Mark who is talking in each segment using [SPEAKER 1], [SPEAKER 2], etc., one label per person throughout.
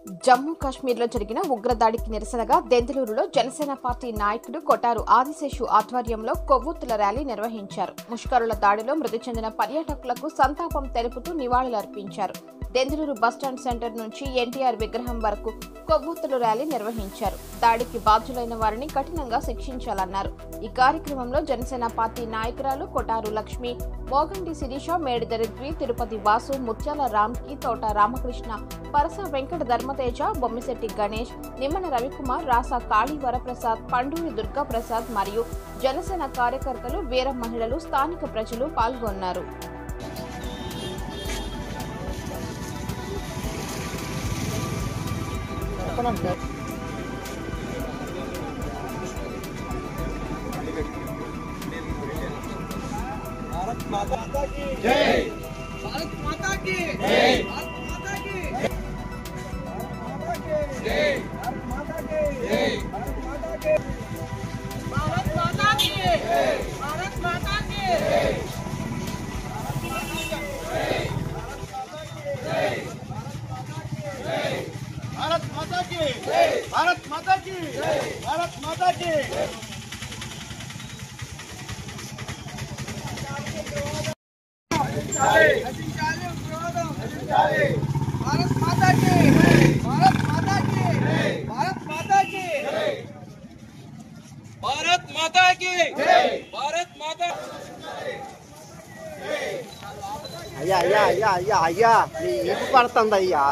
[SPEAKER 1] జమ్మూ కాశ్మీర్లో జరిగిన ఉగ్రదాడికి నిరసనగా దెందులూరులో జనసేన పార్టీ నాయకుడు కొటారు ఆదిశేషు ఆధ్వర్యంలో కొవ్వొత్తుల ర్యాలీ నిర్వహించారు. ముష్కరుల దాడిలో మృతి చెందిన పర్యాటకులకు సంతాపం తెలుపుతూ నివాళులర్పించారు. దెందులూరు బస్టాండ్ సెంటర్ నుంచి ఎన్టీఆర్ విగ్రహం వరకు కొవ్వొత్తుల ర్యాలీ నిర్వహించారు. దాడికి బాధ్యులైన వారిని కఠినంగా శిక్షించాలన్నారు. ఈ కార్యక్రమంలో జనసేన పార్టీ నాయకురాలు కొటారు లక్ష్మి, మోగంటి శిరీష, మేడిదరి ద్వి, తిరుపతి వాసు, ముత్యాల రామ్కి, తోట రామకృష్ణ, పరస వెంకట ధర్మతేజ, బొమ్మిశెట్టి గణేష్, నిమ్మన రవికుమార్, రాసా కాళీ వరప్రసాద్, పండూరి దుర్గాప్రసాద్ మరియు జనసేన కార్యకర్తలు, వీర మహిళలు, స్థానిక ప్రజలు పాల్గొన్నారు.
[SPEAKER 2] भारत माता की जय, भारत माता की जय, भारत माता की जय, भारत माता की जय, भारत माता की जय, भारत माता की जय, भारत माता की जय, भारत माता की जय, भारत माता की जय, भारत माता की जय। भारत माता की, भारत माता की, भारत माता की, भारत माता की, भारत माता।
[SPEAKER 3] అయ్యా అయ్యా అయ్యా అయ్యా అయ్యా నీ ఇప్పు పడుతుంది అయ్యా.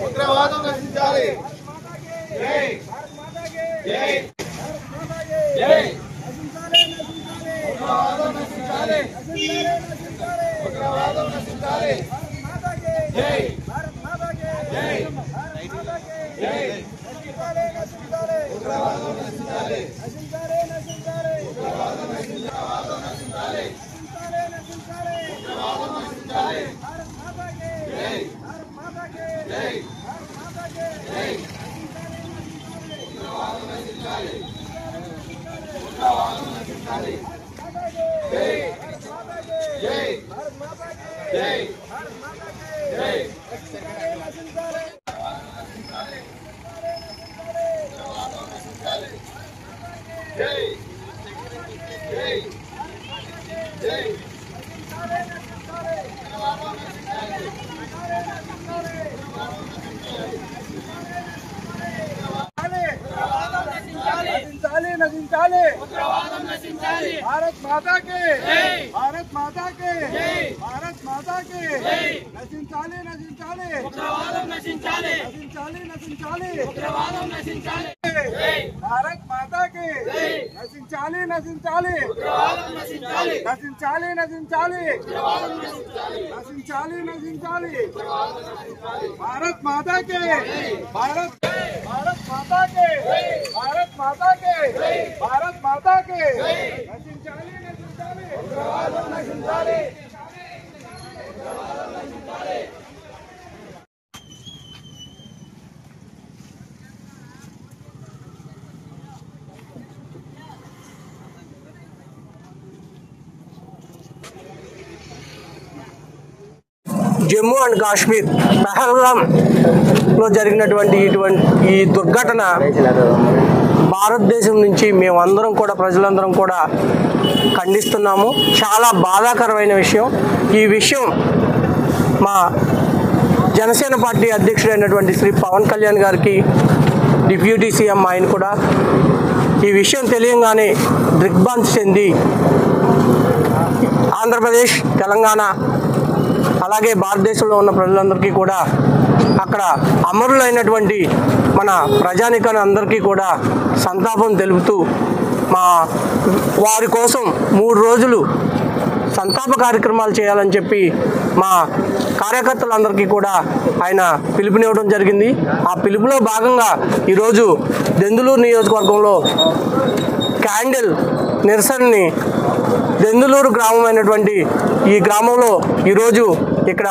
[SPEAKER 2] ఉగ్రవాదం నశించాలి. జై జై జై, ఉగ్రవాదం నశించాలి, ఉగ్రవాదం నశించాలి. జై జై జై, ఉగ్రవాదం నశించాలి, ఉగ్రవాదం నశించాలి, ఉగ్రవాదం నశించాలి. జై జై జై, ఉగ్రవాదం నశించాలి, ఉగ్రవాదం నశించాలి. జై జై జై జై, జై జై జై, नशिंचाली, उग्रवादम नशिंचाली. भारत माता के जय, भारत माता के जय, भारत माता के जय, नशिंचाली नशिंचाली, उग्रवादम नशिंचाली, नशिंचाली नशिंचाली, उग्रवादम नशिंचाली. जय, भारत माता के जय, नशिंचाली नशिंचाली, उग्रवादम नशिंचाली, नशिंचाली नशिंचाली, उग्रवादम नशिंचाली, नशिंचाली नशिंचाली, उग्रवादम नशिंचाली. भारत माता के भारत भारत माता के भारत माता के भारत माता के नशिंचाली नशिंचाली, उग्रवादम नशिंचाली, उग्रवादम नशिंचाली.
[SPEAKER 3] జమ్మూ అండ్ కాశ్మీర్ పహల్గామ్లో జరిగినటువంటి ఈ దుర్ఘటన భారతదేశం నుంచి మేమందరం కూడా ప్రజలందరం కూడా ఖండిస్తున్నాము. చాలా బాధాకరమైన విషయం. ఈ విషయం మా జనసేన పార్టీ అధ్యక్షుడైనటువంటి శ్రీ పవన్ కళ్యాణ్ గారికి, డిప్యూటీ సీఎం ఆయన కూడా ఈ విషయం తెలియంగానే దిగ్భ్రాంతి చెంది ఆంధ్రప్రదేశ్, తెలంగాణ అలాగే భారతదేశంలో ఉన్న ప్రజలందరికీ కూడా, అక్కడ అమరులైనటువంటి మన ప్రజానికాన్ని అందరికీ కూడా సంతాపం తెలుపుతూ వారి కోసం 3 రోజులు సంతాప కార్యక్రమాలు చేయాలని చెప్పి మా కార్యకర్తలందరికీ కూడా ఆయన పిలుపునివ్వడం జరిగింది. ఆ పిలుపులో భాగంగా ఈరోజు దెందులూరు నియోజకవర్గంలో క్యాండిల్ నిరసనని దెందులూరు గ్రామం అయినటువంటి ఈ గ్రామంలో ఈరోజు ఇక్కడ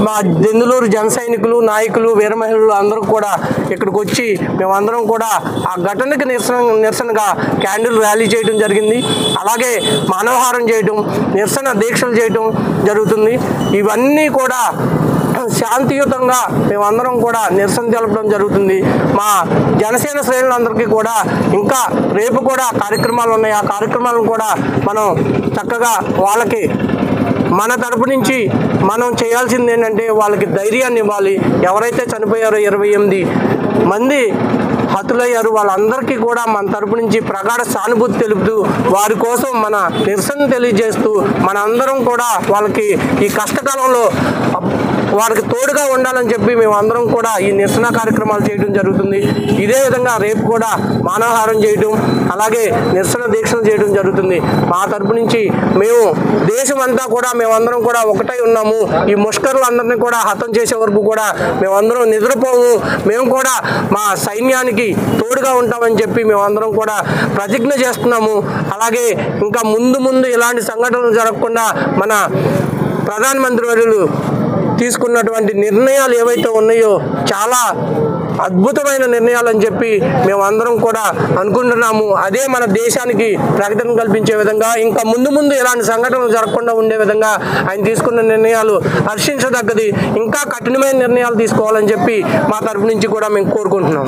[SPEAKER 3] మా దెందులూరు జన సైనికులు, నాయకులు, వీర మహిళలు అందరూ కూడా ఇక్కడికి వచ్చి మేమందరం కూడా ఆ ఘటనకి నిరసనగా క్యాండిల్ ర్యాలీ చేయడం జరిగింది. అలాగే మానవహారం చేయడం, నిరసన దీక్షలు చేయడం జరుగుతుంది. ఇవన్నీ కూడా శాంతియుతంగా మేమందరం కూడా నిరసన తెలపడం జరుగుతుంది. మా జనసేన శ్రేణులందరికీ కూడా ఇంకా రేపు కూడా కార్యక్రమాలు ఉన్నాయి. ఆ కార్యక్రమాలను కూడా మనం చక్కగా వాళ్ళకి మన తరపు నుంచి మనం చేయాల్సింది ఏంటంటే వాళ్ళకి ధైర్యాన్ని ఇవ్వాలి. ఎవరైతే చనిపోయారో 28 మంది హతులయ్యారు, వాళ్ళందరికీ కూడా మన తరపు నుంచి ప్రగాఢ సానుభూతి తెలుపుతూ వారి కోసం మన నిరసన తెలియజేస్తూ మన అందరం కూడా వాళ్ళకి ఈ కష్టకాలంలో వారికి తోడుగా ఉండాలని చెప్పి మేము అందరం కూడా ఈ నిరసన కార్యక్రమాలు చేయడం జరుగుతుంది. ఇదే విధంగా రేపు కూడా మానవహారం చేయడం, అలాగే నిరసన దీక్షలు చేయడం జరుగుతుంది. మా తరపు నుంచి మేము దేశమంతా కూడా మేమందరం కూడా ఒకటై ఉన్నాము. ఈ ముష్కరులందరినీ కూడా హతం చేసే వరకు కూడా మేమందరం నిద్రపోము. మేము కూడా మా సైన్యానికి తోడుగా ఉంటామని చెప్పి మేమందరం కూడా ప్రతిజ్ఞ చేస్తున్నాము. అలాగే ఇంకా ముందు ఇలాంటి సంఘటనలు జరగకుండా మన ప్రధానమంత్రి వర్యులు తీసుకున్నటువంటి నిర్ణయాలు ఏవైతే ఉన్నాయో చాలా అద్భుతమైన నిర్ణయాలు అని చెప్పి మేమందరం కూడా అనుకుంటున్నాము. అదే మన దేశానికి ప్రగతిని కల్పించే విధంగా, ఇంకా ముందు ఇలాంటి సంఘటనలు జరగకుండా ఉండే విధంగా ఆయన తీసుకున్న నిర్ణయాలు హర్షించదగ్గది. ఇంకా కఠినమైన నిర్ణయాలు తీసుకోవాలని చెప్పి మా తరపు నుంచి కూడా మేము కోరుకుంటున్నాం.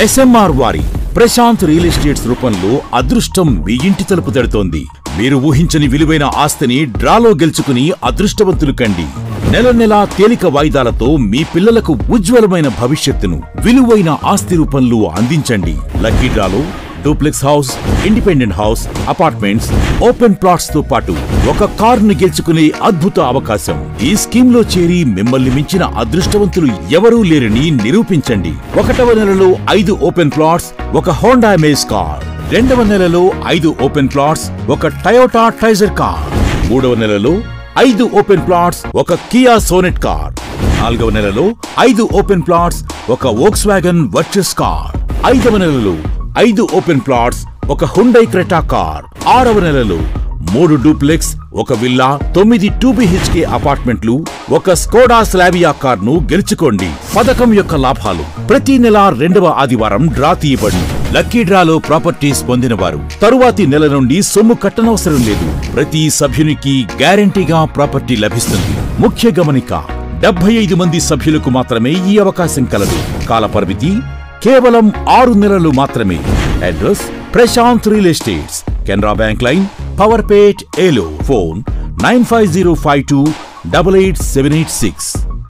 [SPEAKER 4] ఎస్ఎంఆర్ వారి ప్రశాంత్ రియల్ ఎస్టేట్స్ రూపంలో అదృష్టం మీ ఇంటి తలుపు తడుతోంది. మీరు ఊహించని విలువైన ఆస్తిని డ్రాలో గెలుచుకుని అదృష్టవంతులు కండి. నెల తేలిక వాయిదాలతో మీ పిల్లలకు ఉజ్వలమైన భవిష్యత్తును విలువైన ఆస్తి రూపంలో అందించండి. లక్కీ డ్రాలో duplex house, independent house, apartments, open plots తో పాటు ఒక కారును గెలుచుకునే అద్భుత అవకాశం. ఈ స్కీమ్ లో చేరి మిమ్మల్ని మించిన అదృష్టవంతులు ఎవరూ లేరని నిరూపించండి. 1వ నెలలో 5 ఓపెన్ ప్లాట్స్, ఒక హోండా అమేజ్ కార్. 2వ నెలలో 5 ఓపెన్ ప్లాట్స్, ఒక టయోటా ట్రైజర్ కార్. 3వ నెలలో 5 ఓపెన్ ప్లాట్స్, ఒక కియా సోనెట్ కార్. 4వ నెలలో 5 ఓపెన్ ప్లాట్స్, ఒక వోక్స్వాగన్ వర్చస్ కార్. 5వ నెలలో 5 ఓపెన్ ప్లాట్స్, ఒక హుండై క్రెటా కార్. 6వ నెలలో 3 డూప్లెక్స్, ఒక విల్లా, 9 2BHK అపార్ట్మెంట్లు, ఒక స్కోడా స్లావియా కార్ను గెలుచుకోండి. పథకం యొక్క లాభాలు: ప్రతి నెల 2వ ఆదివారం డ్రా తీయబడి లక్కీ డ్రాలో ప్రాపర్టీస్ పొందినవారు తరువాతి నెల నుండి సొమ్ము కట్టనవసరం లేదు. ప్రతి సభ్యునికి గ్యారంటీగా ప్రాపర్టీ లభిస్తుంది. ముఖ్య గమనిక: 75 మంది సభ్యులకు మాత్రమే ఈ అవకాశం కలదు. కాల పరిమితి కేవలం 6 నెలలు మాత్రమే. అడ్రస్: Prashanth real estates, Canara bank line, Powerpet, Eluru. Phone 9505288786.